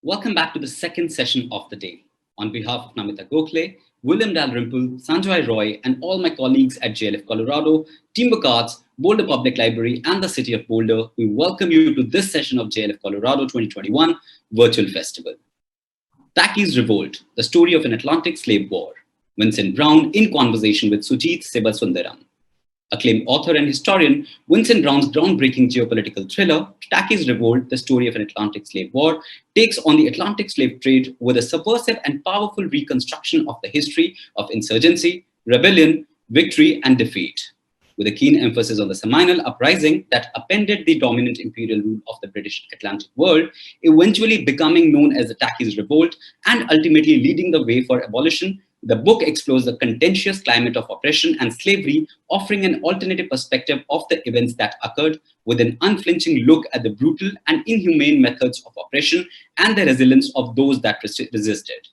Welcome back to the second session of the day. On behalf of Namita Gokhale, William Dalrymple, Sanjay Roy, and all my colleagues at JLF Colorado, Teamwork Arts, Boulder Public Library, and the City of Boulder, we welcome you to this session of JLF Colorado 2021 Virtual Festival. Tacky's Revolt, the story of an Atlantic slave war. Vincent Brown in conversation with Sujit Sivasundaram. Acclaimed author and historian, Vincent Brown's groundbreaking geopolitical thriller, Tacky's Revolt, the story of an Atlantic slave war, takes on the Atlantic slave trade with a subversive and powerful reconstruction of the history of insurgency, rebellion, victory, and defeat, with a keen emphasis on the seminal uprising that upended the dominant imperial rule of the British Atlantic world, eventually becoming known as the Tacky's Revolt and ultimately leading the way for abolition. The book explores the contentious climate of oppression and slavery, offering an alternative perspective of the events that occurred, with an unflinching look at the brutal and inhumane methods of oppression and the resilience of those that resisted.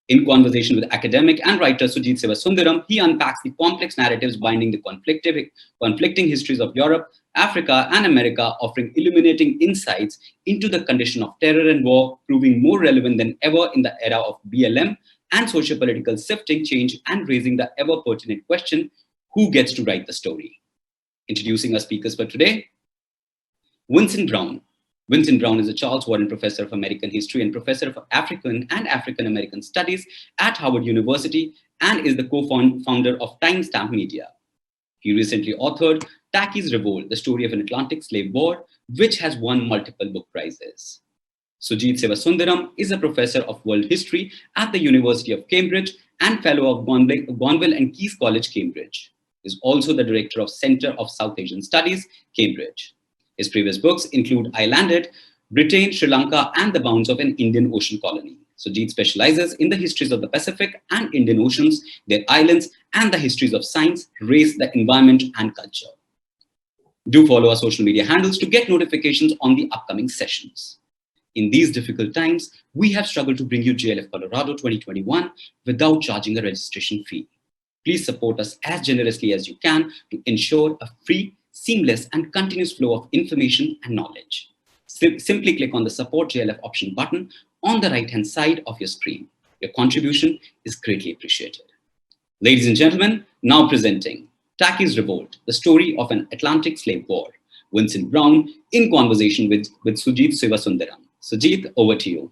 In conversation with academic and writer Sujit Sivasundaram, he unpacks the complex narratives binding the conflicting histories of Europe, Africa, and America, offering illuminating insights into the condition of terror and war, proving more relevant than ever in the era of BLM and socio-political sifting, change, and raising the ever-pertinent question, who gets to write the story? Introducing our speakers for today, Vincent Brown. Vincent Brown is a Charles Warren Professor of American History and Professor of African and African American Studies at Harvard University and is the co-founder of Timestamp Media. He recently authored Tacky's Revolt, the story of an Atlantic slave war, which has won multiple book prizes. Sujit Sivasundaram is a professor of world history at the University of Cambridge and fellow of Gonville and Keys College, Cambridge. He is also the director of Center of South Asian Studies, Cambridge. His previous books include I Landed, Britain, Sri Lanka, and the Bounds of an Indian Ocean Colony. Sujit specializes in the histories of the Pacific and Indian Oceans, their islands, and the histories of science, race, the environment, and culture. Do follow our social media handles to get notifications on the upcoming sessions. In these difficult times, we have struggled to bring you JLF Colorado 2021 without charging a registration fee. Please support us as generously as you can to ensure a free, seamless, and continuous flow of information and knowledge. Simply click on the Support JLF option button on the right-hand side of your screen. Your contribution is greatly appreciated. Ladies and gentlemen, now presenting Tacky's Revolt, the story of an Atlantic slave war. Vincent Brown in conversation with Sujit Sivasundaram. Sujit, over to you.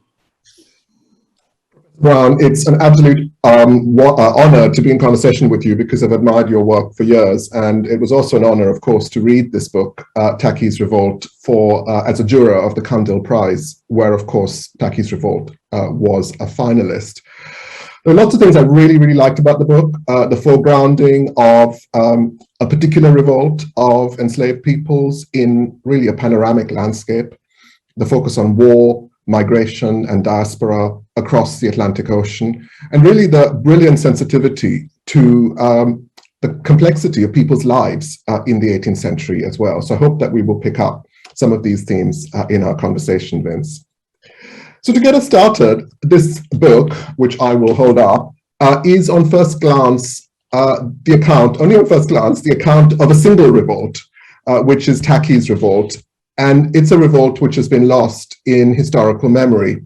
Brown, it's an absolute honor to be in conversation with you because I've admired your work for years. And it was also an honor, of course, to read this book, Tacky's Revolt, as a juror of the Cundill Prize, where, of course, Tacky's Revolt was a finalist. There are lots of things I really, really liked about the book. The foregrounding of a particular revolt of enslaved peoples in really a panoramic landscape. The focus on war, migration, and diaspora across the Atlantic Ocean, and really the brilliant sensitivity to the complexity of people's lives in the 18th century as well. So I hope that we will pick up some of these themes in our conversation, Vince. So to get us started, this book, which I will hold up, is on first glance, only on first glance, the account of a single revolt, which is Tacky's Revolt. And it's a revolt which has been lost in historical memory.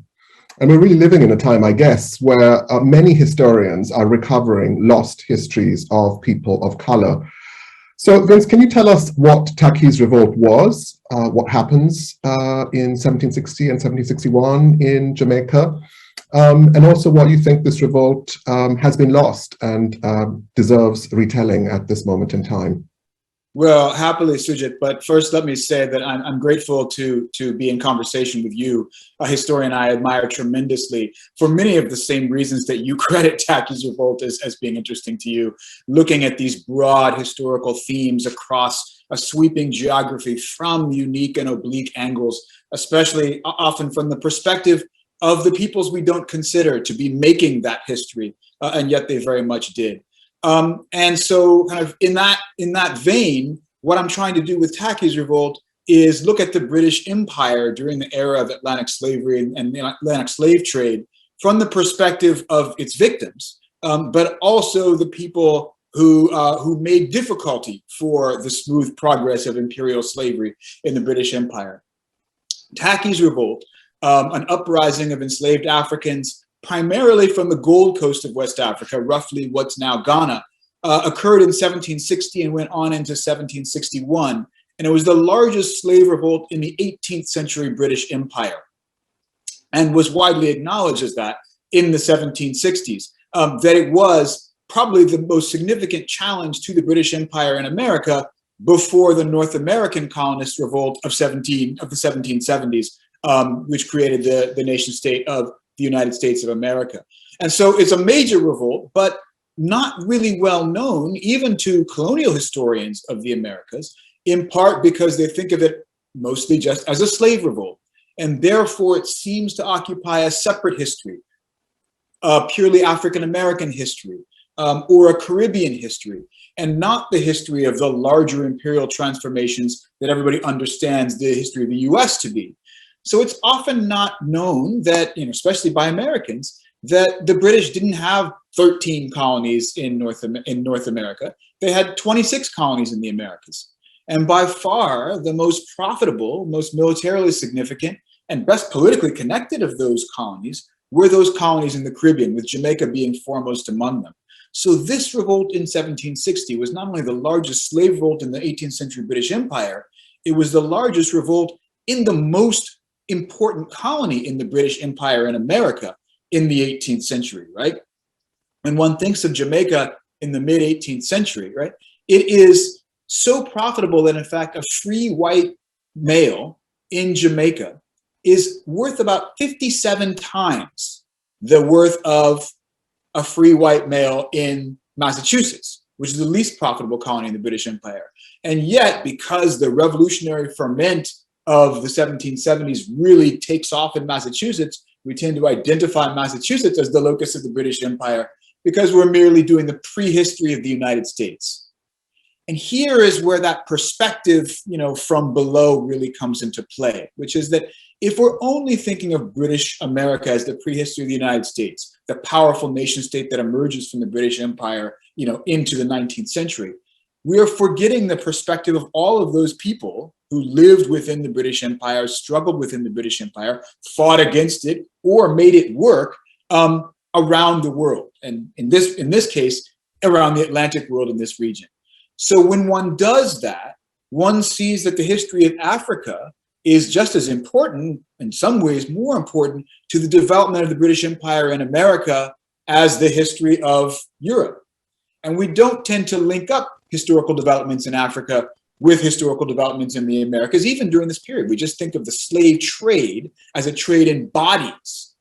And we're really living in a time, I guess, where many historians are recovering lost histories of people of color. So Vince, can you tell us what Tacky's Revolt was, what happens in 1760 and 1761 in Jamaica, and also what you think this revolt has been lost and deserves retelling at this moment in time? Well, happily, Sujit, but first let me say that I'm grateful to be in conversation with you, a historian I admire tremendously for many of the same reasons that you credit Tacky's Revolt as being interesting to you, looking at these broad historical themes across a sweeping geography from unique and oblique angles, especially often from the perspective of the peoples we don't consider to be making that history, and yet they very much did. And so kind of in that vein, what I'm trying to do with Tacky's Revolt is look at the British Empire during the era of Atlantic slavery and the Atlantic slave trade from the perspective of its victims, but also the people who made difficulty for the smooth progress of imperial slavery in the British Empire. Tacky's Revolt an uprising of enslaved Africans, primarily from the Gold Coast of West Africa, roughly what's now Ghana, occurred in 1760 and went on into 1761. And it was the largest slave revolt in the 18th century British Empire, and was widely acknowledged as that in the 1760s, that it was probably the most significant challenge to the British Empire in America before the North American colonist revolt of the 1770s, which created the nation state of the United States of America. And so it's a major revolt, but not really well known, even to colonial historians of the Americas, in part because they think of it mostly just as a slave revolt. And therefore it seems to occupy a separate history, a purely African-American history, or a Caribbean history, and not the history of the larger imperial transformations that everybody understands the history of the US to be. So it's often not known that, especially by Americans, that the British didn't have 13 colonies in North America. They had 26 colonies in the Americas. And by far the most profitable, most militarily significant, and best politically connected of those colonies were those colonies in the Caribbean, with Jamaica being foremost among them. So this revolt in 1760 was not only the largest slave revolt in the 18th century British Empire, it was the largest revolt in the most important colony in the British Empire in America in the 18th century, right? When one thinks of Jamaica in the mid 18th century, right, it is so profitable that in fact a free white male in Jamaica is worth about 57 times the worth of a free white male in Massachusetts, which is the least profitable colony in the British Empire. And yet, because the revolutionary ferment of the 1770s really takes off in Massachusetts, we tend to identify Massachusetts as the locus of the British Empire because we're merely doing the prehistory of the United States. And here is where that perspective, from below really comes into play, which is that if we're only thinking of British America as the prehistory of the United States, the powerful nation state that emerges from the British Empire, into the 19th century, we are forgetting the perspective of all of those people who lived within the British Empire, struggled within the British Empire, fought against it, or made it work around the world. And in this case, around the Atlantic world in this region. So when one does that, one sees that the history of Africa is just as important, in some ways more important, to the development of the British Empire in America as the history of Europe. And we don't tend to link up historical developments in Africa with historical developments in the Americas, even during this period. We just think of the slave trade as a trade in bodies,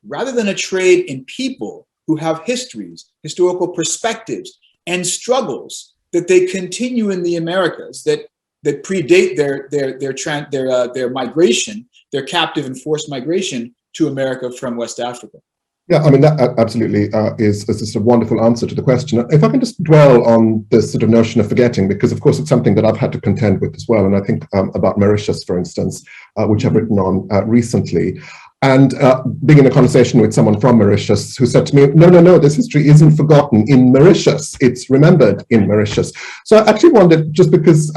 rather than a trade in people who have histories, historical perspectives, and struggles that they continue in the Americas that predate their migration, their captive and forced migration to America from West Africa. Yeah, I mean, that absolutely is just a wonderful answer to the question. If I can just dwell on this sort of notion of forgetting, because of course it's something that I've had to contend with as well. And I think about Mauritius, for instance, which I've written on recently. And being in a conversation with someone from Mauritius who said to me, no, this history isn't forgotten in Mauritius, it's remembered in Mauritius. So I actually wondered, just because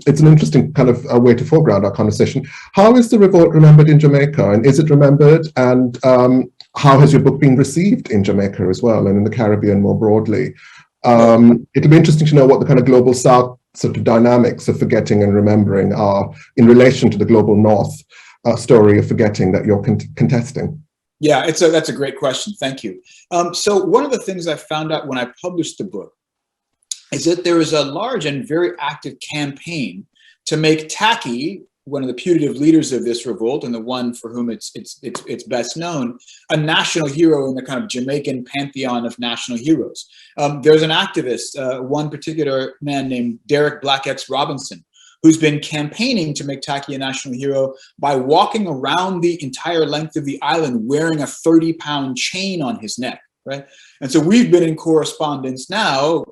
it's an interesting kind of way to foreground our conversation, how is the revolt remembered in Jamaica? And is it remembered? And how has your book been received in Jamaica as well, and in the Caribbean more broadly? It'll be interesting to know what the kind of global South sort of dynamics of forgetting and remembering are in relation to the global North story of forgetting that you're contesting. Yeah, that's a great question. Thank you. So one of the things I found out when I published the book is that there is a large and very active campaign to make Tacky, one of the putative leaders of this revolt and the one for whom it's best known, a national hero in the kind of Jamaican pantheon of national heroes. There's an activist, one particular man named Derek Black X Robinson, who's been campaigning to make Tacky a national hero by walking around the entire length of the island wearing a 30-pound chain on his neck, right? And so we've been in correspondence now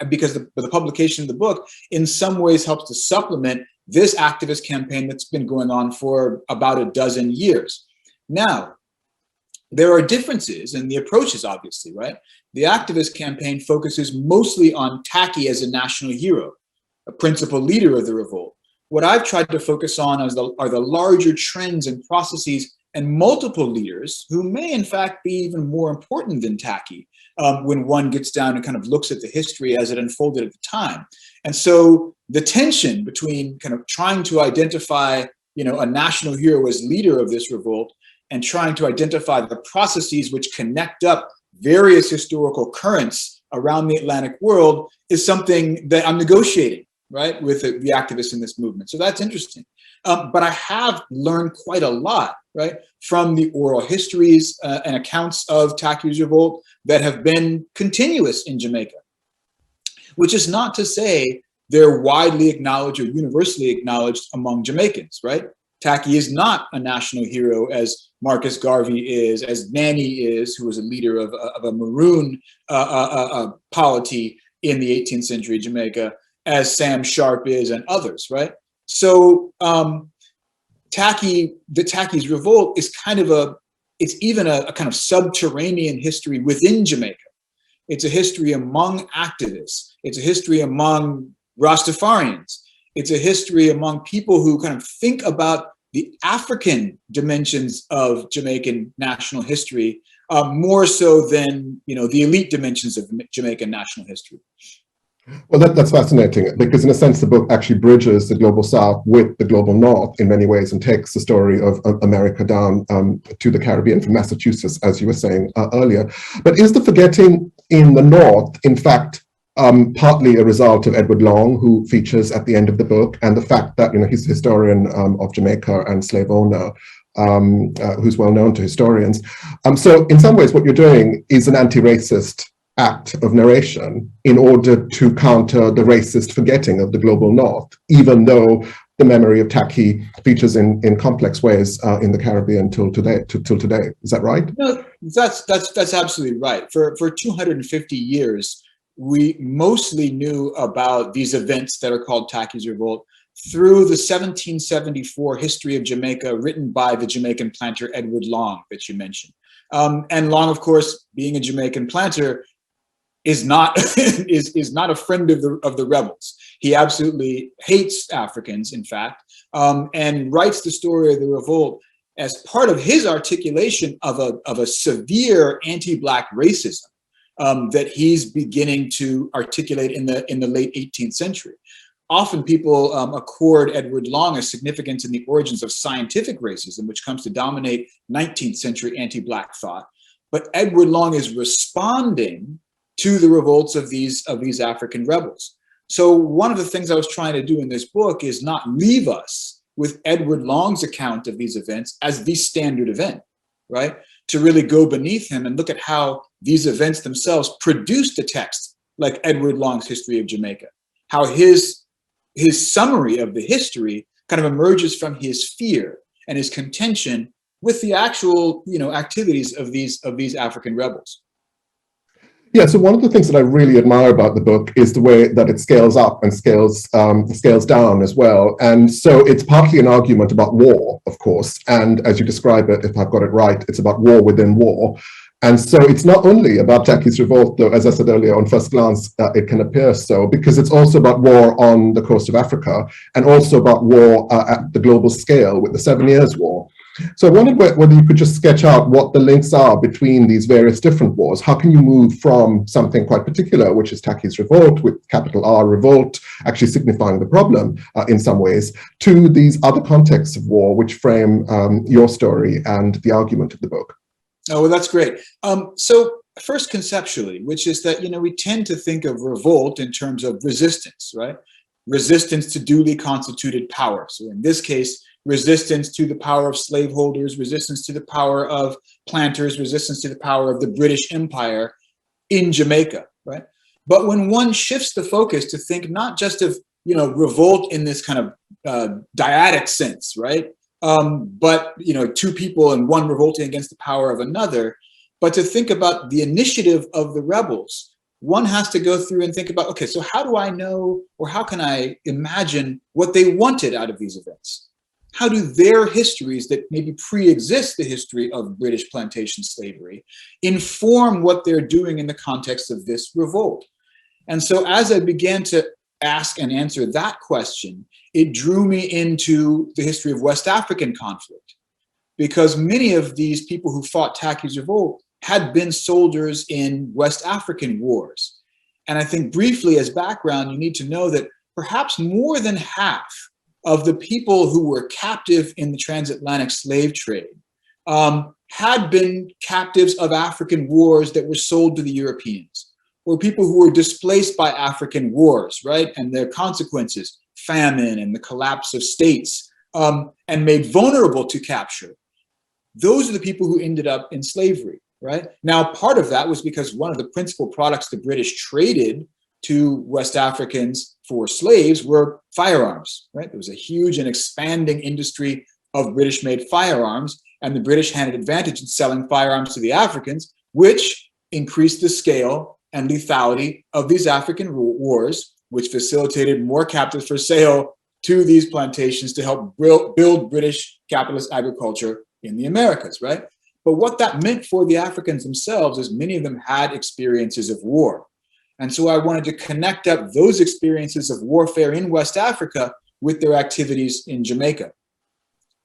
because the publication of the book in some ways helps to supplement this activist campaign that's been going on for about a dozen years. Now, there are differences in the approaches, obviously, right? The activist campaign focuses mostly on Tacky as a national hero, a principal leader of the revolt. What I've tried to focus on are the larger trends and processes and multiple leaders who may in fact be even more important than Tacky when one gets down and kind of looks at the history as it unfolded at the time. And so the tension between kind of trying to identify, a national hero as leader of this revolt and trying to identify the processes which connect up various historical currents around the Atlantic world is something that I'm negotiating, right, with the activists in this movement. So that's interesting. But I have learned quite a lot, right, from the oral histories and accounts of Tacky's revolt that have been continuous in Jamaica, which is not to say they're widely acknowledged or universally acknowledged among Jamaicans, right? Tacky is not a national hero as Marcus Garvey is, as Nanny is, who was a leader of a maroon polity in the 18th century Jamaica, as Sam Sharp is, and others, right? So Tacky's revolt is kind of it's even a kind of subterranean history within Jamaica. It's a history among activists. It's a history among Rastafarians. It's a history among people who kind of think about the African dimensions of Jamaican national history more so than, the elite dimensions of Jamaican national history. Well, that's fascinating, because in a sense, the book actually bridges the global South with the global North in many ways and takes the story of America down to the Caribbean from Massachusetts, as you were saying earlier. But is the forgetting in the North, in fact, partly a result of Edward Long, who features at the end of the book, and the fact that he's a historian of Jamaica and slave owner, who's well known to historians. So in some ways, what you're doing is an anti-racist act of narration in order to counter the racist forgetting of the global North, even though the memory of Tacky features in complex ways in the Caribbean till today. Is that right? No, that's absolutely right. For 250 years, we mostly knew about these events that are called Tacky's Revolt through the 1774 history of Jamaica written by the Jamaican planter Edward Long that you mentioned. And Long, of course, being a Jamaican planter, is not is not a friend of the rebels. He absolutely hates Africans, in fact, and writes the story of the revolt as part of his articulation of a severe anti-Black racism that he's beginning to articulate in the late 18th century. Often people accord Edward Long a significance in the origins of scientific racism, which comes to dominate 19th century anti-Black thought. But Edward Long is responding to the revolts of these African rebels. So one of the things I was trying to do in this book is not leave us with Edward Long's account of these events as the standard event, right? To really go beneath him and look at how these events themselves produced a text like Edward Long's History of Jamaica, how his summary of the history kind of emerges from his fear and his contention with the actual, activities of these African rebels. Yeah, so one of the things that I really admire about the book is the way that it scales up and scales down as well. And so it's partly an argument about war, of course. And as you describe it, if I've got it right, it's about war within war. And so it's not only about Tacky's revolt, though, as I said earlier, on first glance, it can appear so, because it's also about war on the coast of Africa and also about war at the global scale with the 7 Years' War. So I wondered whether you could just sketch out what the links are between these various different wars. How can you move from something quite particular, which is Tacky's revolt, with capital R revolt, actually signifying the problem in some ways, to these other contexts of war, which frame your story and the argument of the book? Oh, well, that's great. So first, conceptually, which is that, we tend to think of revolt in terms of resistance, right? Resistance to duly constituted power. So in this case, resistance to the power of slaveholders, resistance to the power of planters, resistance to the power of the British Empire in Jamaica, right? But when one shifts the focus to think not just of, revolt in this kind of dyadic sense, right? But, two people and one revolting against the power of another, but to think about the initiative of the rebels, one has to go through and think about, okay, so how do I know, or how can I imagine what they wanted out of these events? How do their histories that maybe pre-exist the history of British plantation slavery inform what they're doing in the context of this revolt? And so as I began to ask and answer that question, it drew me into the history of West African conflict, because many of these people who fought Tacky's revolt had been soldiers in West African wars. And I think briefly as background, you need to know that perhaps more than half of the people who were captive in the transatlantic slave trade had been captives of African wars that were sold to the Europeans, or people who were displaced by African wars, right? And their consequences, famine and the collapse of states, and made vulnerable to capture. Those are the people who ended up in slavery, right? Now, part of that was because one of the principal products the British traded to West Africans for slaves were firearms, right? There was a huge and expanding industry of British-made firearms, and the British had an advantage in selling firearms to the Africans, which increased the scale and lethality of these African wars, which facilitated more captives for sale to these plantations to help build British capitalist agriculture in the Americas, right? But what that meant for the Africans themselves is many of them had experiences of war. And so I wanted to connect up those experiences of warfare in West Africa with their activities in Jamaica.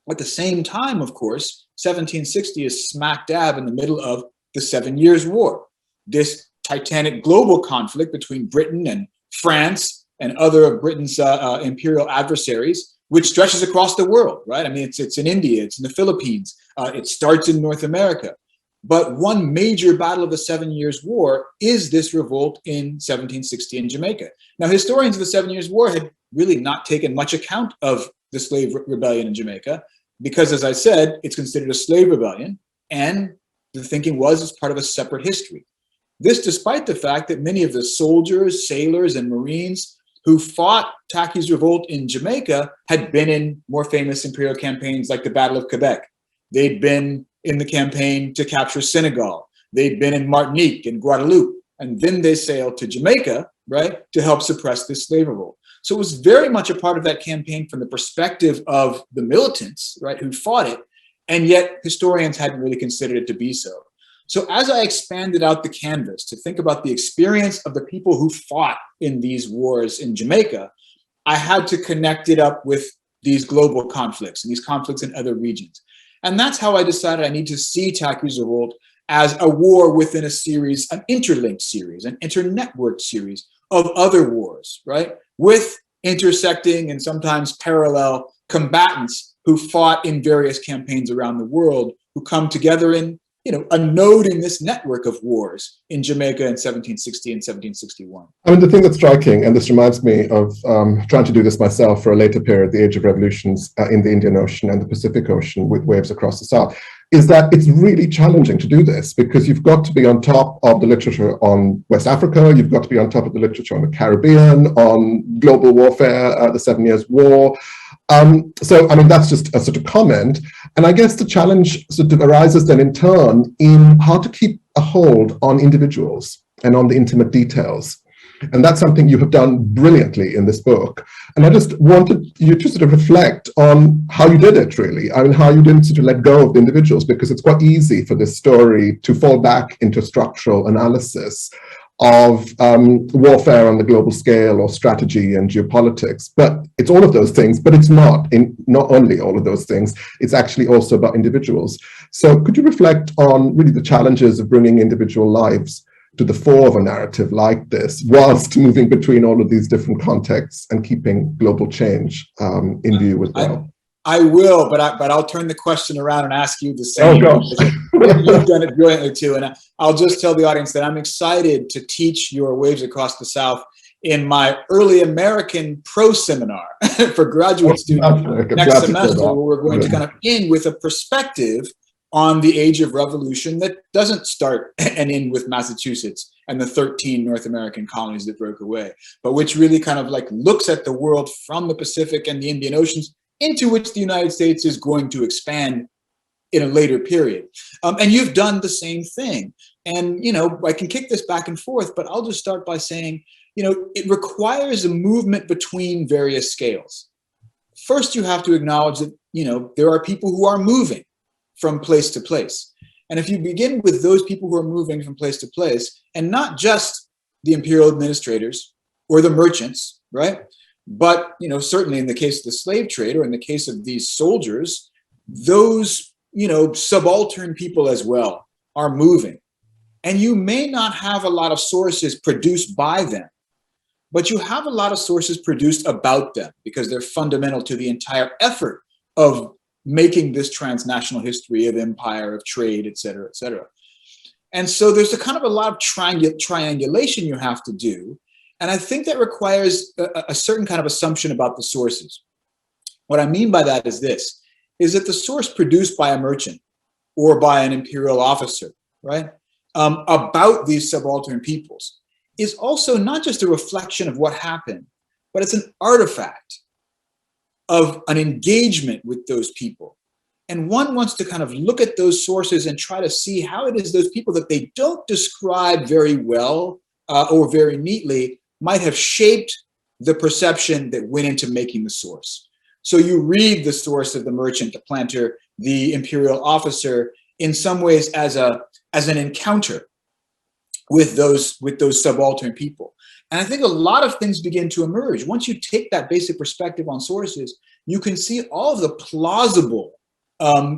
At the same time, of course, 1760 is smack dab in the middle of the 7 Years' War, this titanic global conflict between Britain and France and other of Britain's imperial adversaries, which stretches across the world, right? I mean, it's in India, it's in the Philippines, it starts in North America. But one major battle of the 7 Years' War is this revolt in 1760 in Jamaica. Now, historians of the 7 Years' War had really not taken much account of the slave rebellion in Jamaica because, as I said, it's considered a slave rebellion, and the thinking was it's part of a separate history. This despite the fact that many of the soldiers, sailors, and Marines who fought Tacky's revolt in Jamaica had been in more famous imperial campaigns like the Battle of Quebec. They'd been in the campaign to capture Senegal. They'd been in Martinique and Guadeloupe, and then they sailed to Jamaica, right, to help suppress this slave revolt. So it was very much a part of that campaign from the perspective of the militants, right, who fought it, and yet historians hadn't really considered it to be so. So as I expanded out the canvas to think about the experience of the people who fought in these wars in Jamaica, I had to connect it up with these global conflicts and these conflicts in other regions. And that's how I decided I need to see Tacky's revolt as a war within a series, an interlinked series, an internetworked series of other wars, right? With intersecting and sometimes parallel combatants who fought in various campaigns around the world, who come together in, a node in this network of wars in Jamaica in 1760 and 1761. I mean, the thing that's striking, and this reminds me of trying to do this myself for a later period, the Age of Revolutions in the Indian Ocean and the Pacific Ocean with waves across the South, is that it's really challenging to do this because you've got to be on top of the literature on West Africa, you've got to be on top of the literature on the Caribbean, on global warfare, the 7 Years' War. So, I mean, that's just a sort of comment. And I guess the challenge sort of arises then in turn in how to keep a hold on individuals and on the intimate details. And that's something you have done brilliantly in this book. And I just wanted you to sort of reflect on how you did it, really. I mean, how you didn't sort of let go of the individuals, because it's quite easy for this story to fall back into structural analysis of warfare on the global scale or strategy and geopolitics. But it's all of those things, but it's not only all of those things, it's actually also about individuals. So could you reflect on really the challenges of bringing individual lives to the fore of a narrative like this, whilst moving between all of these different contexts and keeping global change in view as well? I will, but I'll turn the question around and ask you the same. Oh, gosh. You've done it brilliantly too. And I'll just tell the audience that I'm excited to teach your Waves Across the South in my early American pro seminar for graduate students next semester, where we're going to kind of end with a perspective on the Age of Revolution that doesn't start and end with Massachusetts and the 13 North American colonies that broke away, but which really kind of like looks at the world from the Pacific and the Indian Oceans into which the United States is going to expand in a later period. And you've done the same thing. And, I can kick this back and forth, but I'll just start by saying, it requires a movement between various scales. First, you have to acknowledge that, there are people who are moving from place to place. And if you begin with those people who are moving from place to place, and not just the imperial administrators or the merchants, right? But, certainly in the case of the slave trade or in the case of these soldiers, those subaltern people as well are moving. And you may not have a lot of sources produced by them, but you have a lot of sources produced about them because they're fundamental to the entire effort of making this transnational history of empire, of trade, et cetera, et cetera. And so there's a lot of triangulation you have to do. And I think that requires a certain kind of assumption about the sources. What I mean by that is this, is that the source produced by a merchant or by an imperial officer, right, about these subaltern peoples is also not just a reflection of what happened, but it's an artifact of an engagement with those people. And one wants to kind of look at those sources and try to see how it is those people that they don't describe very well or very neatly might have shaped the perception that went into making the source. So you read the source of the merchant, the planter, the imperial officer in some ways as an encounter with those subaltern people. And I think a lot of things begin to emerge. Once you take that basic perspective on sources, you can see all of the plausible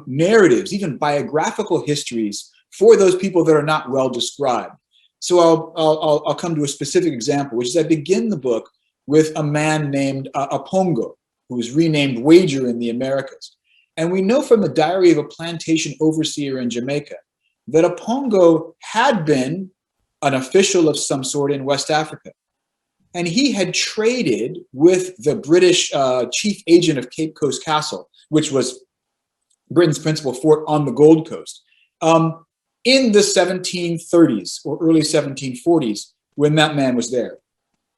narratives, even biographical histories for those people that are not well described. So I'll come to a specific example, which is I begin the book with a man named Apongo, who was renamed Wager in the Americas. And we know from the diary of a plantation overseer in Jamaica that Apongo had been an official of some sort in West Africa. And he had traded with the British chief agent of Cape Coast Castle, which was Britain's principal fort on the Gold Coast, in the 1730s or early 1740s when that man was there.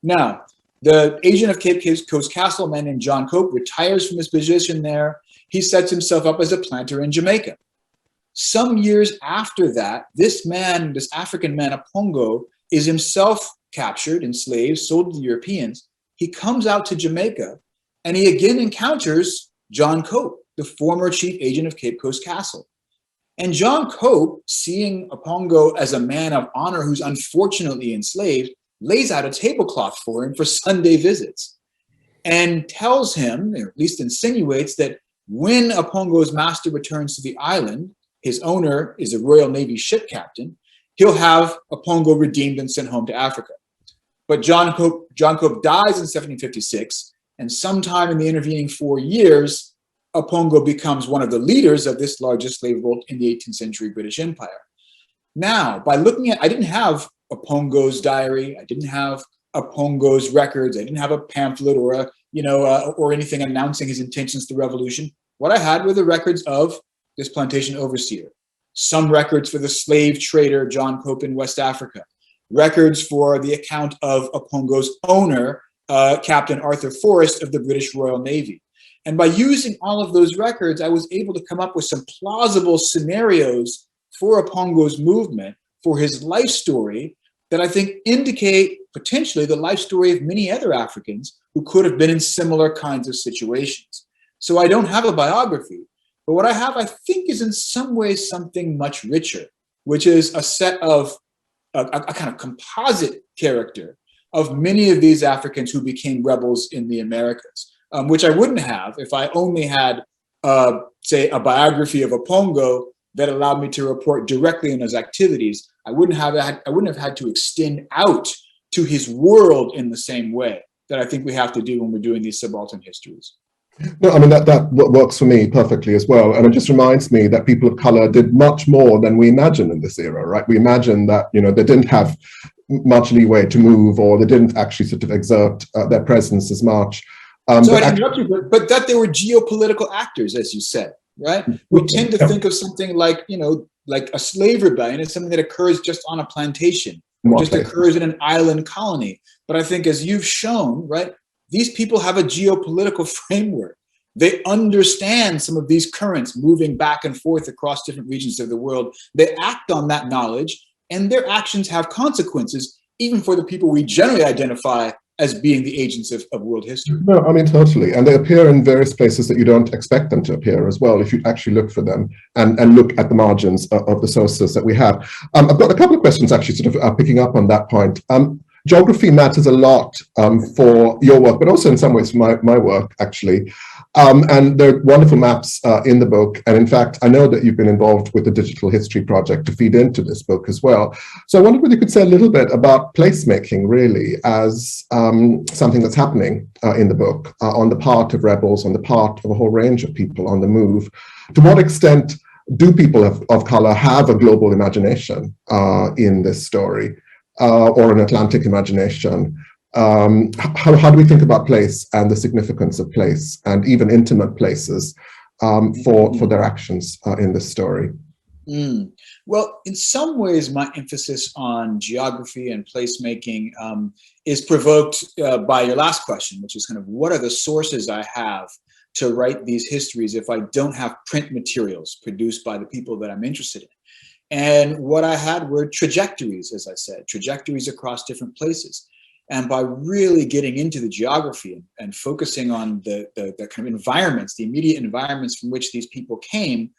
Now, the agent of Cape Coast Castle, a man named John Cope, retires from his position there. He sets himself up as a planter in Jamaica. Some years after that, this man, this African man, Apongo, is himself captured, enslaved, sold to the Europeans. He comes out to Jamaica and he again encounters John Cope, the former chief agent of Cape Coast Castle. And John Cope, seeing Apongo as a man of honor who's unfortunately enslaved, lays out a tablecloth for him for Sunday visits and tells him, or at least insinuates, that when Apongo's master returns to the island, his owner is a Royal Navy ship captain, he'll have Apongo redeemed and sent home to Africa. But John Cope dies in 1756, and sometime in the intervening 4 years, Apongo becomes one of the leaders of this largest slave revolt in the 18th century British Empire. Now, by looking at, I didn't have Apongo's diary, I didn't have Apongo's records, I didn't have a pamphlet or or anything announcing his intentions to revolution. What I had were the records of this plantation overseer, some records for the slave trader John Cope in West Africa, records for the account of Apongo's owner, Captain Arthur Forrest of the British Royal Navy. And by using all of those records, I was able to come up with some plausible scenarios for Apongo's movement, for his life story, that I think indicate potentially the life story of many other Africans who could have been in similar kinds of situations. So I don't have a biography, but what I have, I think, is in some ways something much richer, which is a set of a kind of composite character of many of these Africans who became rebels in the Americas, which I wouldn't have if I only had, say, a biography of Apongo that allowed me to report directly on his activities. I wouldn't have had to extend out to his world in the same way that I think we have to do when we're doing these subaltern histories. No, I mean, that works for me perfectly as well. And it just reminds me that people of color did much more than we imagine in this era, right? We imagine that, they didn't have much leeway to move, or they didn't actually sort of exert their presence as much. So I interrupt you, but that they were geopolitical actors, as you said, right? We tend to think of something like, like a slave rebellion as something that occurs just on a plantation, or just occurs in an island colony. But I think, as you've shown, right, these people have a geopolitical framework. They understand some of these currents moving back and forth across different regions of the world. They act on that knowledge, and their actions have consequences, even for the people we generally identify as being the agents of world history. No, I mean, totally. And they appear in various places that you don't expect them to appear as well, if you actually look for them and look at the margins of the sources that we have. I've got a couple of questions actually sort of picking up on that point. Geography matters a lot for your work, but also in some ways for my work, actually. And there are wonderful maps in the book. And in fact, I know that you've been involved with the Digital History Project to feed into this book as well. So I wondered whether you could say a little bit about placemaking, really, as something that's happening in the book on the part of rebels, on the part of a whole range of people on the move. To what extent do people of color have a global imagination in this story, or an Atlantic imagination? How do we think about place and the significance of place and even intimate places for their actions in this story? Well, in some ways, my emphasis on geography and placemaking is provoked by your last question, which is kind of what are the sources I have to write these histories if I don't have print materials produced by the people that I'm interested in? And what I had were trajectories, as I said, trajectories across different places. And by really getting into the geography and focusing on the kind of environments, the immediate environments from which these people came,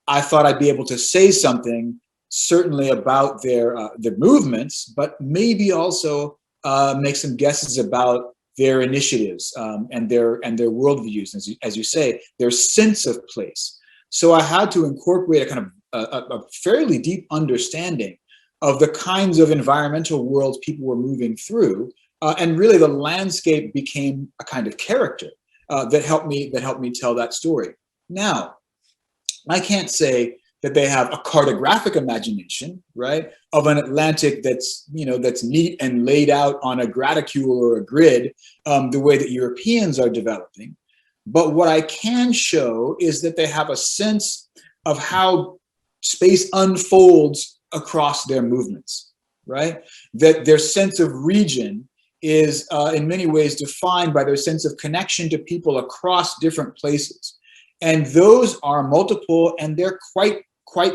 I thought I'd be able to say something certainly about their movements, but maybe also make some guesses about their initiatives and their worldviews, as you say, their sense of place. So I had to incorporate a kind of a fairly deep understanding of the kinds of environmental worlds people were moving through, and really the landscape became a kind of character that helped me tell that story. Now, I can't say that they have a cartographic imagination, right, of an Atlantic that's neat and laid out on a graticule or a grid, the way that Europeans are developing. But what I can show is that they have a sense of how space unfolds across their movements, right? That their sense of region is in many ways defined by their sense of connection to people across different places. And those are multiple and they're quite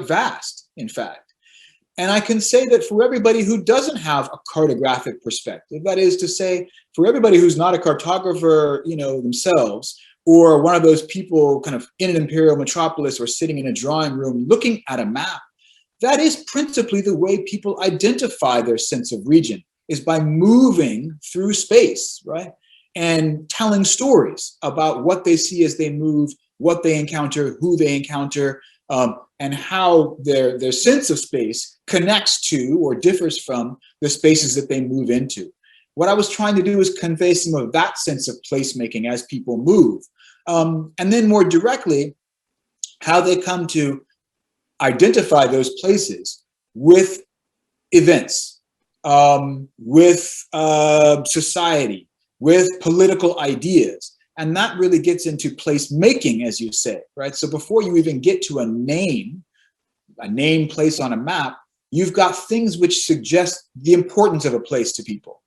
vast, in fact. And I can say that for everybody who doesn't have a cartographic perspective, that is to say, for everybody who's not a cartographer, themselves, or one of those people kind of in an imperial metropolis or sitting in a drawing room looking at a map, that is principally the way people identify their sense of region, is by moving through space, right? And telling stories about what they see as they move, what they encounter, who they encounter, and how their sense of space connects to or differs from the spaces that they move into. What I was trying to do is convey some of that sense of placemaking as people move. And then more directly, how they come to identify those places with events, with society, with political ideas. And that really gets into placemaking, as you say, right? So before you even get to a name place on a map, you've got things which suggest the importance of a place to people.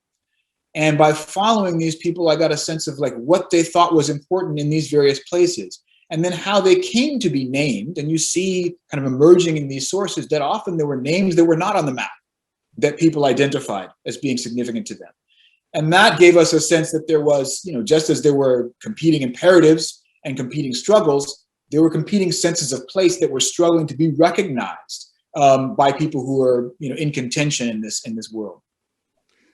And by following these people, I got a sense of like what they thought was important in these various places, and then how they came to be named. And you see kind of emerging in these sources that often there were names that were not on the map that people identified as being significant to them. And that gave us a sense that there was, just as there were competing imperatives and competing struggles, there were competing senses of place that were struggling to be recognized by people who are, in contention in this world.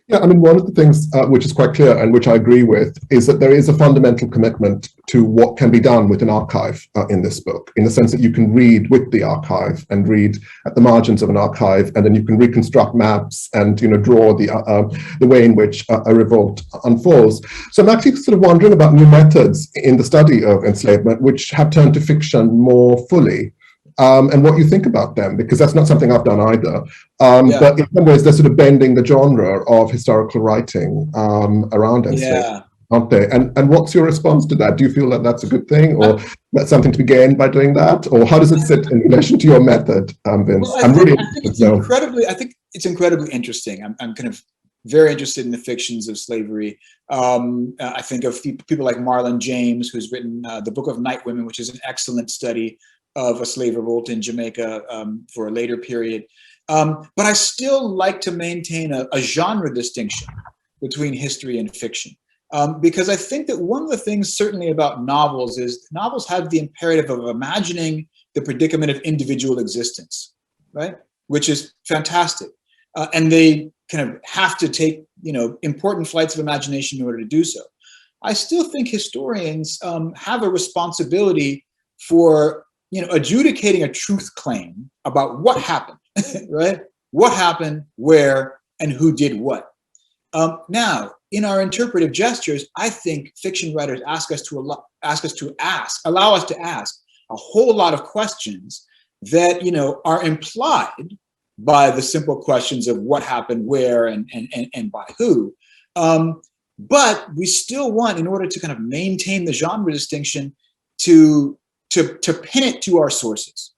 Yeah, I mean, one of the things which is quite clear and which I agree with is that there is a fundamental commitment to what can be done with an archive in this book, in the sense that you can read with the archive and read at the margins of an archive, and then you can reconstruct maps and draw the way in which a revolt unfolds. So I'm actually sort of wondering about new methods in the study of enslavement, which have turned to fiction more fully. And what you think about them, because that's not something I've done either. But in some ways, they're sort of bending the genre of historical writing around enslavement, aren't they? And what's your response to that? Do you feel that that's a good thing, or that's something to be gained by doing that? Or how does it sit in relation to your method, Vince? Well, I think it's incredibly interesting. I'm kind of very interested in the fictions of slavery. I think of people like Marlon James, who's written the Book of Night Women, which is an excellent study of a slave revolt in Jamaica for a later period. But I still like to maintain a genre distinction between history and fiction, because I think that one of the things certainly about novels is novels have the imperative of imagining the predicament of individual existence, right? Which is fantastic. And they kind of have to take, important flights of imagination in order to do so. I still think historians have a responsibility for adjudicating a truth claim about what happened, right? What happened, where, and who did what. Now, in our interpretive gestures, I think fiction writers allow us to ask a whole lot of questions that are implied by the simple questions of what happened, where, and by who. But we still want, in order to kind of maintain the genre distinction, to pin it to our sources.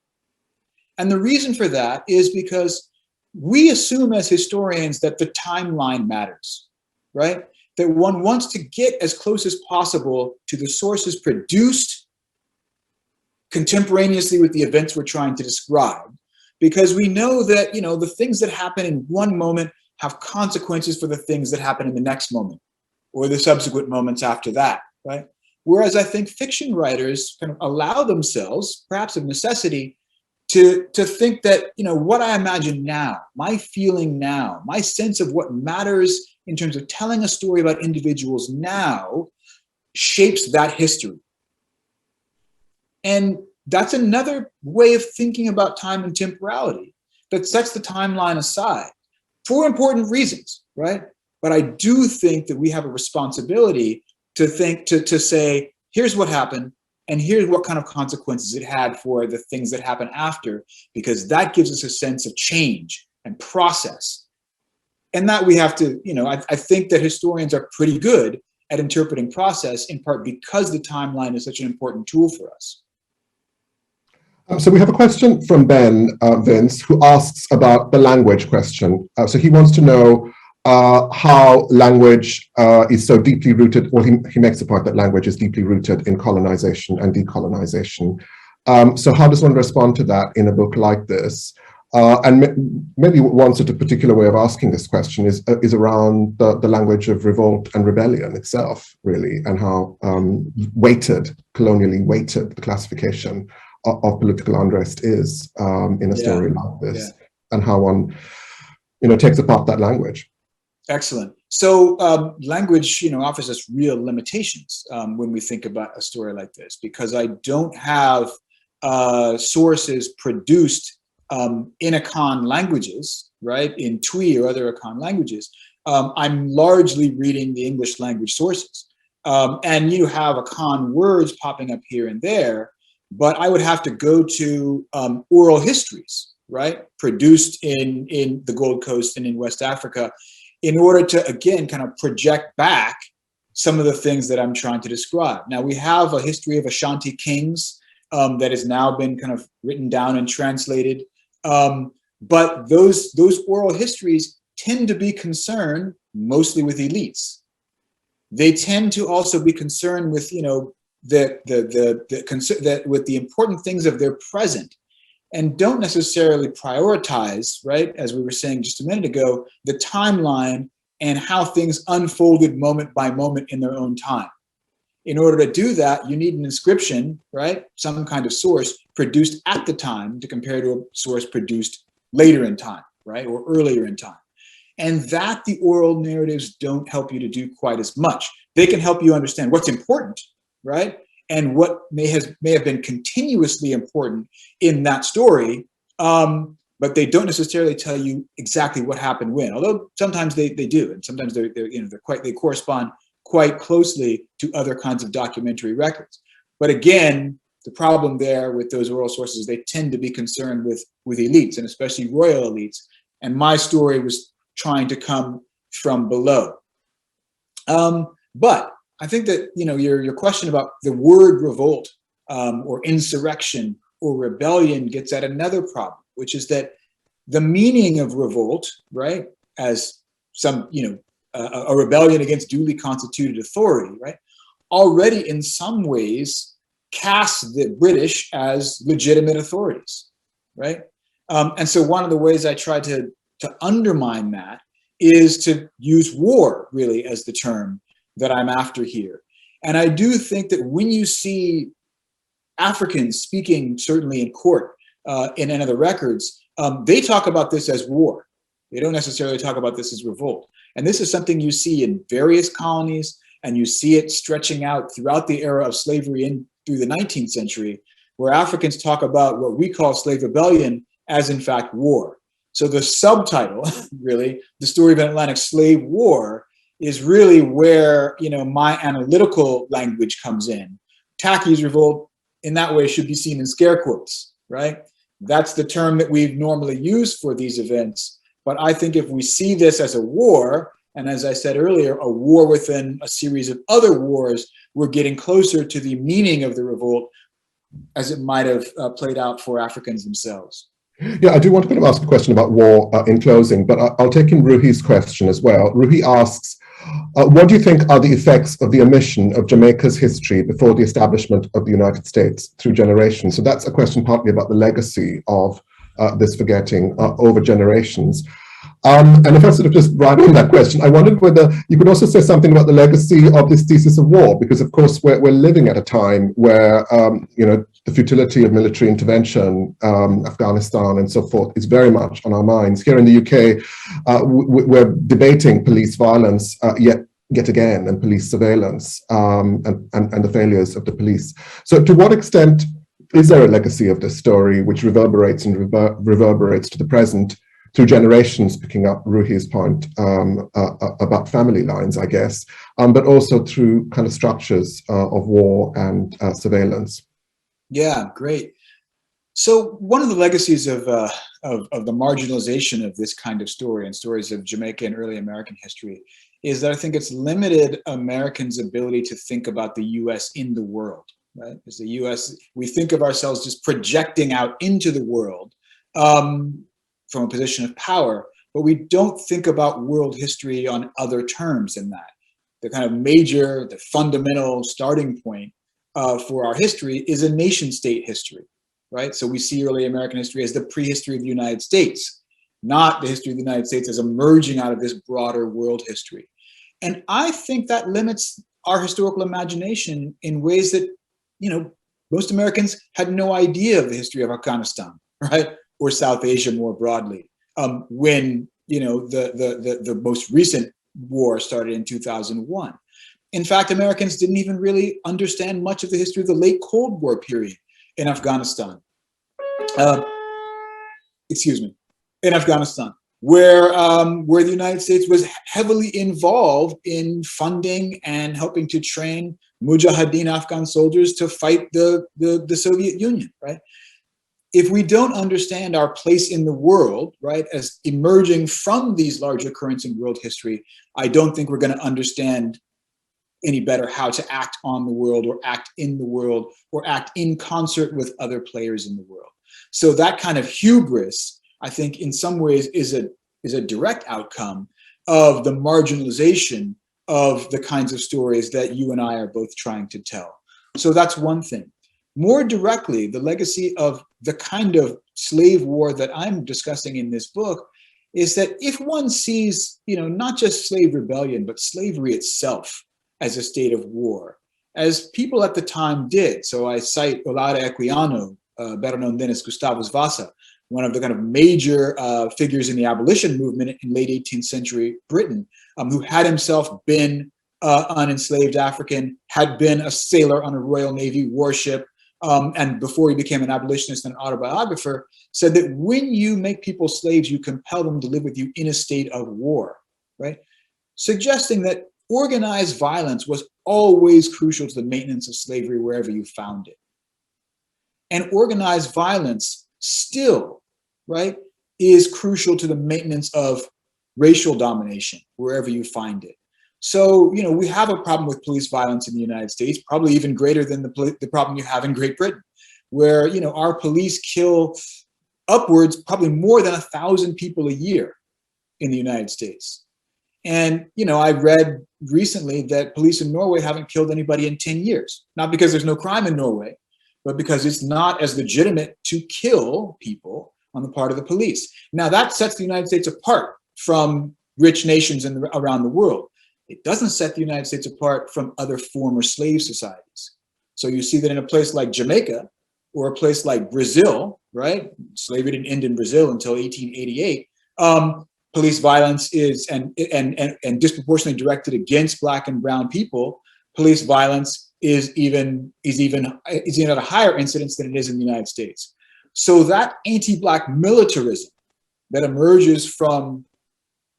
And the reason for that is because we assume as historians that the timeline matters, right? That one wants to get as close as possible to the sources produced contemporaneously with the events we're trying to describe, because we know that the things that happen in one moment have consequences for the things that happen in the next moment or the subsequent moments after that, right? Whereas I think fiction writers kind of allow themselves, perhaps of necessity, to think that what I imagine now, my feeling now, my sense of what matters in terms of telling a story about individuals now shapes that history. And that's another way of thinking about time and temporality that sets the timeline aside for important reasons, right? But I do think that we have a responsibility to say, here's what happened, and here's what kind of consequences it had for the things that happen after, because that gives us a sense of change and process. And that we have to, I think that historians are pretty good at interpreting process, in part because the timeline is such an important tool for us. So we have a question from Ben, Vince, who asks about the language question. So he wants to know how language is so deeply rooted, well, he makes the point that language is deeply rooted in colonization and decolonization. So how does one respond to that in a book like this? And maybe one sort of particular way of asking this question is around the language of revolt and rebellion itself, really, and how colonially weighted the classification of political unrest is in a story like this, and how one takes apart that language. Excellent. So language, offers us real limitations when we think about a story like this, because I don't have sources produced in Akan languages, right? In Twi or other Akan languages. I'm largely reading the English language sources. And you have Akan words popping up here and there, but I would have to go to oral histories, right? Produced in the Gold Coast and in West Africa, in order to, again, kind of project back some of the things that I'm trying to describe. Now, we have a history of Ashanti kings that has now been kind of written down and translated. But those oral histories tend to be concerned mostly with elites. They tend to also be concerned with, with the important things of their present, and don't necessarily prioritize, right, as we were saying just a minute ago, the timeline and how things unfolded moment by moment in their own time. In order to do that, you need an inscription, right, some kind of source produced at the time to compare to a source produced later in time, right, or earlier in time. And that the oral narratives don't help you to do quite as much. They can help you understand what's important, right, and what may have been continuously important in that story, but they don't necessarily tell you exactly what happened when. Although sometimes they do, and sometimes they correspond quite closely to other kinds of documentary records. But again, the problem there with those oral sources, they tend to be concerned with elites, and especially royal elites. And my story was trying to come from below. But I think that your question about the word revolt or insurrection or rebellion gets at another problem, which is that the meaning of revolt, right, as some a rebellion against duly constituted authority, right, already in some ways casts the British as legitimate authorities, right? And so one of the ways I try to undermine that is to use war really as the term that I'm after here. And I do think that when you see Africans speaking, certainly in court, in other records, they talk about this as war. They don't necessarily talk about this as revolt. And this is something you see in various colonies, And you see it stretching out throughout the era of slavery in through the 19th century, where Africans talk about what we call slave rebellion as in fact war. So the subtitle, really, the story of an Atlantic slave war, is really where, you know, my analytical language comes in. Tacky's revolt, in that way, should be seen in scare quotes, right? That's the term that we've normally used for these events. But I think if we see this as a war, and as I said earlier, a war within a series of other wars, we're getting closer to the meaning of the revolt as it might have played out for Africans themselves. Yeah, I do want to kind of ask a question about war in closing, but I'll take in Ruhi's question as well. Ruhi asks, what do you think are the effects of the omission of Jamaica's history before the establishment of the United States through generations? So that's a question partly about the legacy of this forgetting over generations. And if I sort of just write on that question, I wondered whether you could also say something about the legacy of this thesis of war, because of course we're living at a time where you know, the futility of military intervention, Afghanistan and so forth, is very much on our minds. Here in the UK, we're debating police violence yet again, and police surveillance and the failures of the police. So to what extent is there a legacy of this story which reverberates and reverberates to the present through generations, picking up Ruhi's point about family lines, I guess, but also through kind of structures of war and surveillance? Yeah, great. So one of the legacies of the marginalization of this kind of story and stories of Jamaica and early American history is that I think it's limited Americans' ability to think about the US in the world, right? As the US, we think of ourselves just projecting out into the world from a position of power, but we don't think about world history on other terms than that. The kind of major, the fundamental starting point for our history is a nation state history, right? So we see early American history as the prehistory of the United States, not the history of the United States as emerging out of this broader world history. And I think that limits our historical imagination in ways that, you know, most Americans had no idea of the history of Afghanistan, right? Or South Asia more broadly, when, you know, the most recent war started in 2001. In fact, Americans didn't even really understand much of the history of the late Cold War period in Afghanistan. In Afghanistan, where the United States was heavily involved in funding and helping to train Mujahideen Afghan soldiers to fight the Soviet Union, right? If we don't understand our place in the world, right, as emerging from these larger currents in world history, I don't think we're going to understand any better how to act on the world or act in the world or act in concert with other players in the world. So that kind of hubris, I think in some ways is a direct outcome of the marginalization of the kinds of stories that you and I are both trying to tell. So that's one thing. More directly, the legacy of the kind of slave war that I'm discussing in this book is that if one sees, you know, not just slave rebellion, but slavery itself as a state of war, as people at the time did. So I cite Olaudah Equiano, better known then as Gustavus Vasa, one of the kind of major figures in the abolition movement in late 18th century Britain, who had himself been an enslaved African, had been a sailor on a Royal Navy warship, and before he became an abolitionist and autobiographer, said that when you make people slaves, you compel them to live with you in a state of war, right? Suggesting that organized violence was always crucial to the maintenance of slavery wherever you found it. And organized violence still, right, is crucial to the maintenance of racial domination wherever you find it. So, you know, we have a problem with police violence in the United States, probably even greater than the problem you have in Great Britain, where, you know, our police kill upwards, probably more than 1,000 people a year in the United States. And, you know, I read recently that police in Norway haven't killed anybody in 10 years, not because there's no crime in Norway, but because it's not as legitimate to kill people on the part of the police. Now that sets the United States apart from rich nations around the world. It doesn't set the United States apart from other former slave societies. So you see that in a place like Jamaica or a place like Brazil, right? Slavery didn't end in Brazil until 1888. police violence is and disproportionately directed against Black and brown people, police violence is even at a higher incidence than it is in the United States. So that anti-Black militarism that emerges from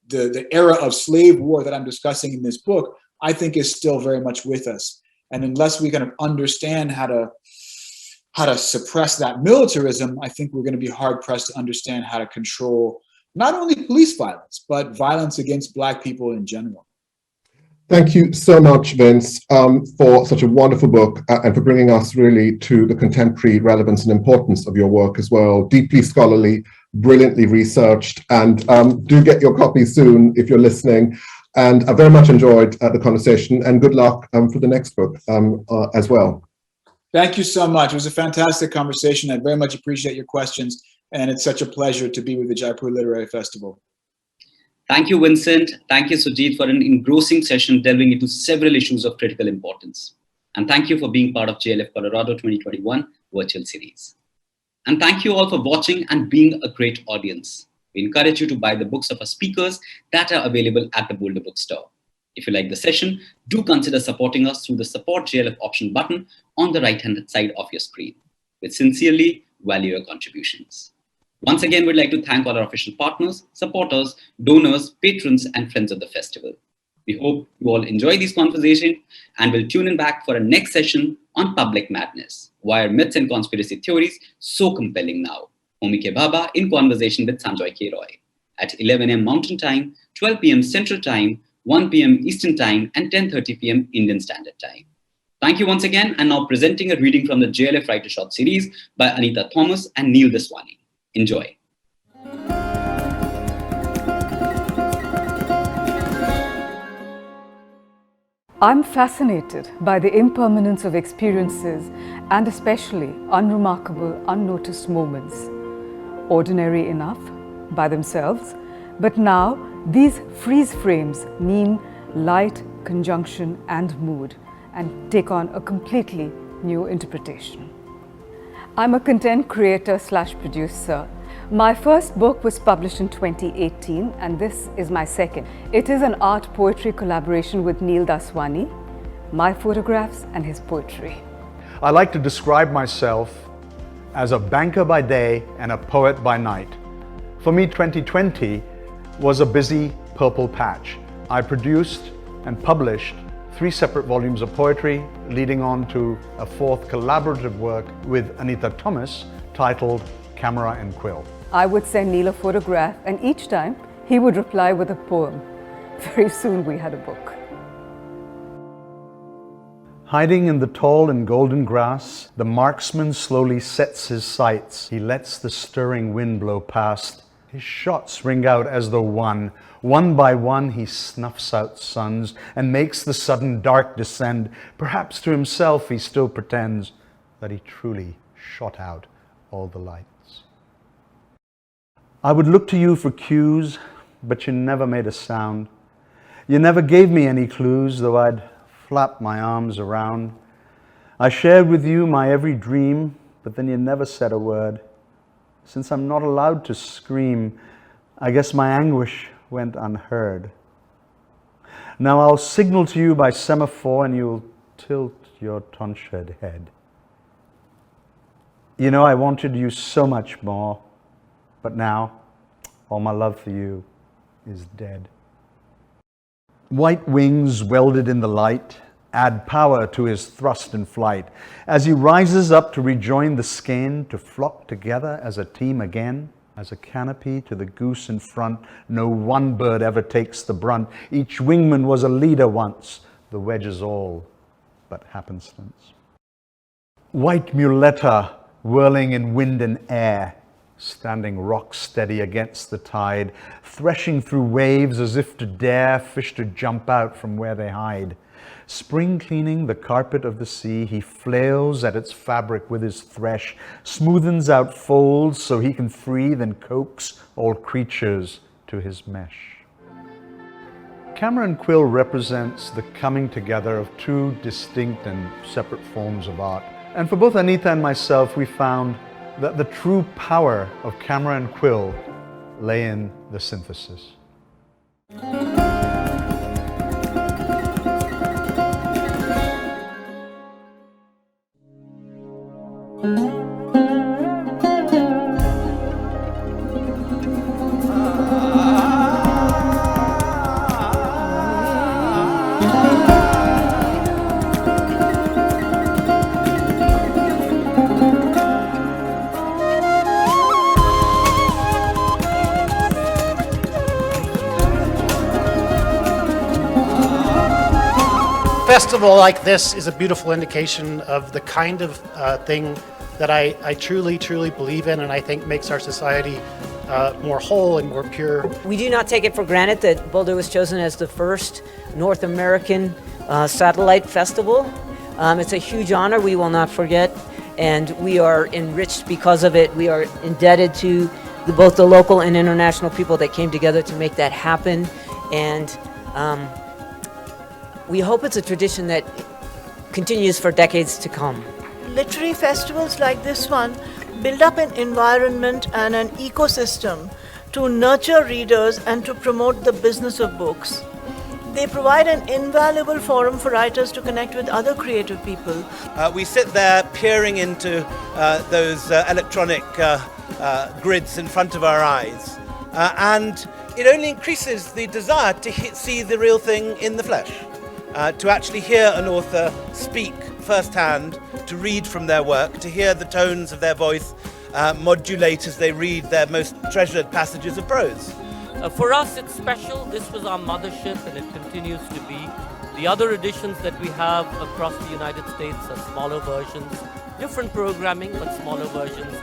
the era of slave war that I'm discussing in this book, I think is still very much with us. And unless we kind of understand how to suppress that militarism, I think we're going to be hard pressed to understand how to control not only police violence, but violence against Black people in general. Thank you so much, Vince, for such a wonderful book and for bringing us really to the contemporary relevance and importance of your work as well. Deeply scholarly, brilliantly researched, and do get your copy soon if you're listening. And I very much enjoyed the conversation, and good luck for the next book as well. Thank you so much. It was a fantastic conversation. I very much appreciate your questions, and it's such a pleasure to be with the Jaipur Literary Festival. Thank you, Vincent. Thank you, Sujit, for an engrossing session delving into several issues of critical importance. And thank you for being part of JLF Colorado 2021 virtual series. And thank you all for watching and being a great audience. We encourage you to buy the books of our speakers that are available at the Boulder Bookstore. If you like the session, do consider supporting us through the Support JLF option button on the right-hand side of your screen. We sincerely value your contributions. Once again, we'd like to thank all our official partners, supporters, donors, patrons, and friends of the festival. We hope you all enjoy these conversations and will tune in back for a next session on public madness. Why are myths and conspiracy theories so compelling now? Homi Ke Baba in conversation with Sanjoy K. Roy at 11 a.m. Mountain Time, 12 p.m. Central Time, 1 p.m. Eastern Time, and 10:30 p.m. Indian Standard Time. Thank you once again, and now presenting a reading from the JLF Writer Short series by Anita Thomas and Neil Daswani. Enjoy. I'm fascinated by the impermanence of experiences and especially unremarkable, unnoticed moments. Ordinary enough by themselves, but now these freeze frames mean light, conjunction, and mood and take on a completely new interpretation. I'm a content creator / producer. My first book was published in 2018 and this is my second. It is an art poetry collaboration with Neil Daswani, my photographs and his poetry. I like to describe myself as a banker by day and a poet by night. For me, 2020 was a busy purple patch. I produced and published 3 separate volumes of poetry, leading on to a 4th collaborative work with Anita Thomas titled Camera and Quill. I would send Neil a photograph and each time he would reply with a poem. Very soon we had a book. Hiding in the tall and golden grass, the marksman slowly sets his sights. He lets the stirring wind blow past. His shots ring out as though one. One by one he snuffs out suns and makes the sudden dark descend. Perhaps to himself he still pretends that he truly shot out all the lights. I would look to you for cues, but you never made a sound. You never gave me any clues, though I'd flap my arms around. I shared with you my every dream, but then you never said a word. Since I'm not allowed to scream, I guess my anguish went unheard. Now I'll signal to you by semaphore and you'll tilt your tonsured head. You know, I wanted you so much more, but now all my love for you is dead. White wings welded in the light add power to his thrust and flight. As he rises up to rejoin the skein, to flock together as a team again, as a canopy to the goose in front, no one bird ever takes the brunt. Each wingman was a leader once, the wedge is all but happenstance. White muleta whirling in wind and air, standing rock steady against the tide, threshing through waves as if to dare fish to jump out from where they hide. Spring cleaning the carpet of the sea, he flails at its fabric with his thresh, smoothens out folds so he can free, then coax all creatures to his mesh. Camera and quill represents the coming together of 2 distinct and separate forms of art. And for both Anita and myself, we found that the true power of camera and quill lay in the synthesis. Festival like this is a beautiful indication of the kind of thing that I truly, truly believe in, and I think makes our society more whole and more pure. We do not take it for granted that Boulder was chosen as the first North American satellite festival. It's a huge honor we will not forget, and we are enriched because of it. We are indebted to both the local and international people that came together to make that happen, and we hope it's a tradition that continues for decades to come. Literary festivals like this one build up an environment and an ecosystem to nurture readers and to promote the business of books. They provide an invaluable forum for writers to connect with other creative people. We sit there peering into those electronic grids in front of our eyes, and it only increases the desire to see the real thing in the flesh. To actually hear an author speak firsthand, to read from their work, to hear the tones of their voice modulate as they read their most treasured passages of prose. For us, it's special. This was our mothership, and it continues to be. The other editions that we have across the United States are smaller versions, different programming, but smaller versions.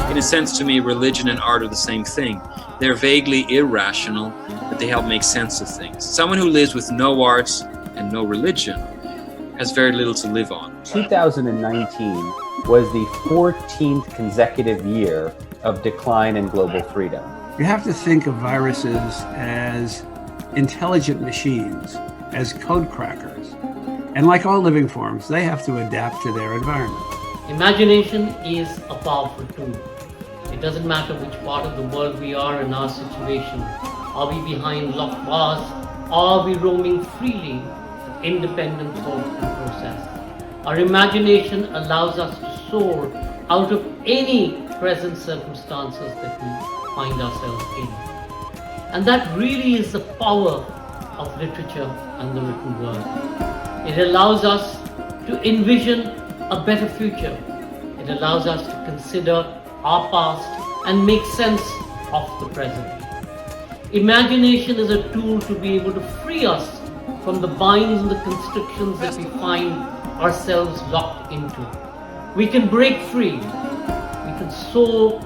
In a sense, to me, religion and art are the same thing. They're vaguely irrational, but they help make sense of things. Someone who lives with no arts and no religion has very little to live on. 2019 was the 14th consecutive year of decline in global freedom. You have to think of viruses as intelligent machines, as code crackers. And like all living forms, they have to adapt to their environment. Imagination is a powerful tool. It doesn't matter which part of the world we are in our situation. Are we behind locked bars? Are we roaming freely? Independent thought and process. Our imagination allows us to soar out of any present circumstances that we find ourselves in. And that really is the power of literature and the written word. It allows us to envision a better future. It allows us to consider our past and make sense of the present. Imagination is a tool to be able to free us from the binds and the constrictions that we find ourselves locked into. We can break free. We can soar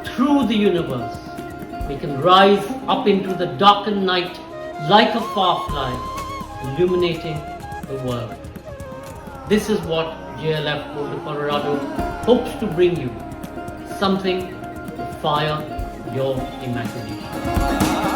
through the universe. We can rise up into the darkened night like a firefly, illuminating the world. This is what JLF Boulder, Colorado hopes to bring you, something to fire your imagination.